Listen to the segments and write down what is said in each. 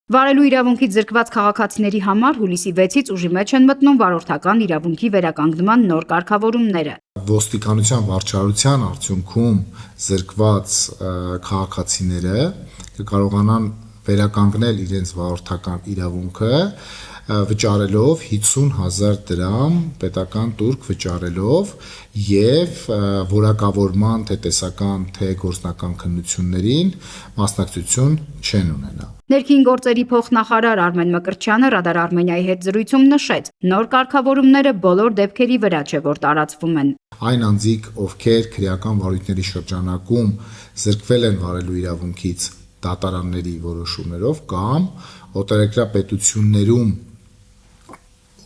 Վարելու իրավունքից զրկված քաղաքացիների համար հուլիսի 6-ից ուժի մեջ են մտնում վարորդական իրավունքի վերականգնման նոր կարգավորումները։ Ոստիկանության վարչարության արդյունքում զրկված քաղաքացիները կկարողանան վերականգնել իրենց վարորդական իրավունքը վճարելով 50,000 դրամ պետական տուրք վճարելով եւ որակավորման թե տեսական թե գործնական քննություններին մասնակցություն չեն ունենա։ Ներքին գործերի փոխնախարար Արմեն Մկրտչյանը Ռադար Արմենիայի հետ զրույցում նշեց. նոր կարգավորումները բոլոր դեպքերի վրա չէ, որ տարածվում են։ Այն անձիկ, ովքեր քրեական վարույթների շրջանակում զրկվել են վարելու իրավունքից դատարանների որոշումներով կամ օտարերկրյա պետություններում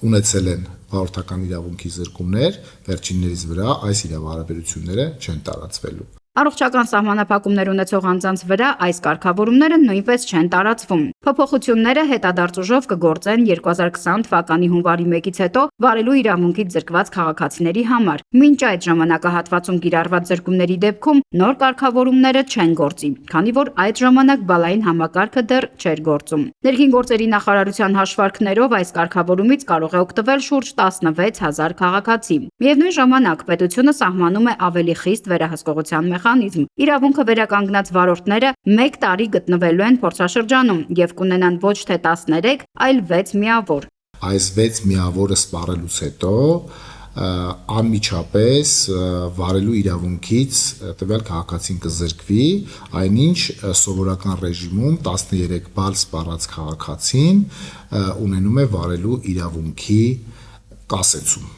ունեցել են վարորդական իրավունքի զրկումներ, վերջիններիս վրա այս իրավահարաբերությունները չեն տարածվելու։ Առողջական սահմանափակումներ ունեցող անձանց վրա այս կարգավորումները նույնպես չեն տարածվում։ Փոփոխությունները հետադարձ ուժով կգործեն 2020 թվականի հունվարի 1-ից հետո վարելու իրավունքից զրկված քաղաքացիների համար։ Մինչ այդ ժամանակահատվածում կիրառված զրկումների դեպքում նոր կարգավորումները չեն գործի, քանի որ այդ ժամանակ բալային համակարգը դեռ չէր գործում։ Ներքին գործերի նախարարության հաշվարկներով այս կարգավորումից կարող է օգտվել շուրջ 16,000 քաղաքացի։ Միևնույն ժամանակ պետությունը սահմանում է ավելի խիստ վերահսկողության մեխանիզմ։ Իրավունքը վերականգնած վարորդները 1 տարի գտնվելու են փորձաշրջանում եւ կունենան ոչ թե 13, այլ 6 միավոր։ Այս 6 միավորը սպառելուց հետո անմիջապես վարելու իրավունքից տվյալ քաղաքացին կզրկվի, այնինչ սովորական ռեժիմում 13 բալ սպառած քաղաքացին ունենում է վարելու իրավունքի կասեցում։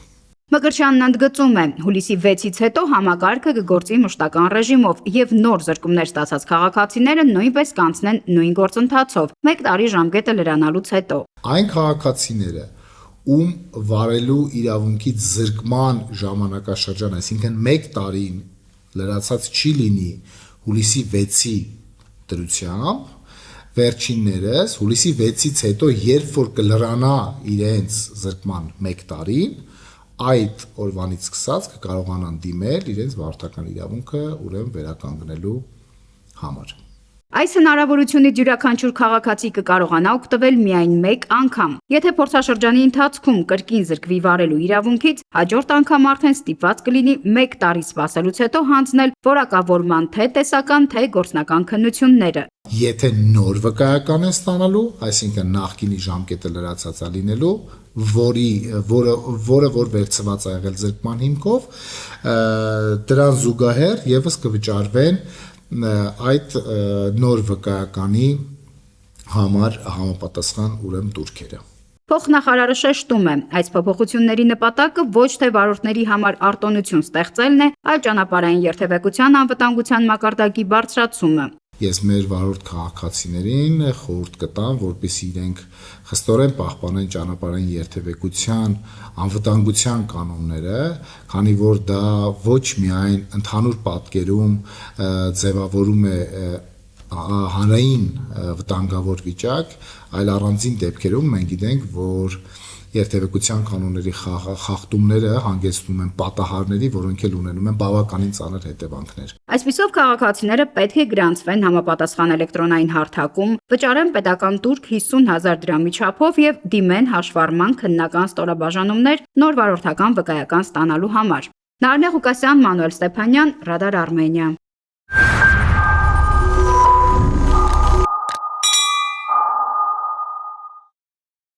Մկրտչյանն ընդգծում է, հուլիսի 6-ից հետո համակարգը կգործի մշտական ռեժիմով եւ նոր զրկումներ ստացած քաղաքացիները նույնպես կանցնեն նույն գործընթացով 1 տարի ժամկետը լրանալուց հետո։ Այն քաղաքացիները, ում վարելու իրավունքից զրկման ժամանակաշրջան, այսինքն 1 տարին լրացած չի լինի հուլիսի 6-ի դրությամբ, վերջիններս հուլիսի 6-ից հետո, երբ որ կլրանա իրենց զրկման 1 տարին, այդ օրվանից սկսած կկարողանան դիմել իրենց վարորդական իրավունքը ուրեմն վերականգնելու համար։ Այս հնարավորությունից յուրաքանչյուր քաղաքացի կկարողանա օգտվել միայն 1 անգամ։ Եթե փորձաշրջանի ընթացքում կրկին զրկվի վարելու իրավունքից, հաջորդ անգամ արդեն ստիպված կլինի 1 տարի սպասելուց հետո հանձնել որակավորման թե տեսական, թե գործնական քննությունները։ Եթե նոր վկայական են ստանալու, այսինքն նախկինի ժամկետը լրացած է լինելու, որը որ վերցված է եղել զրկման հիմքով, դրան զուգահեռ եւս կվճարվեն այդ նոր վկայականի համար համապատասխան ուրեմն տուրքերը։ Փոխնախարարը շեշտում է, այս փոփոխությունների նպատակը ոչ թե վարորդների համար արտոնություն ստեղծելն է, այլ ճանապարհային երթևեկության անվտանգության մակարդակի բարձրացումը։ Ես մեր վարորդ քաղաքացիներին խորհուրդ կտամ, որպեսզի իրենք խստորեն պահպանեն ճանապարհային երթևեկության անվտանգության կանոնները, քանի որ դա ոչ միայն ընդհանուր պատկերում ձևավորում է հանրային վտանգավոր վիճակ, այլ առանձին դեպքերում մենք գիտենք, որ երթևեկության կանոնների խախտումները հանգեցնում են պատահարների, որոնք էլ ունենում են բավականին ծանր հետևանքներ։ Այսպիսով քաղաքացիները պետք է գրանցվեն համապատասխան էլեկտրոնային հարթակում, վճարեն պետական տուրք 50,000 դրամի չափով եւ դիմեն հաշվառման քննական ստորաբաժանումներ նոր վարորդական վկայական ստանալու համար։ Նարինե Ղուկասյան, Մանուել Ստեփանյան, Ռադար Արմենիա։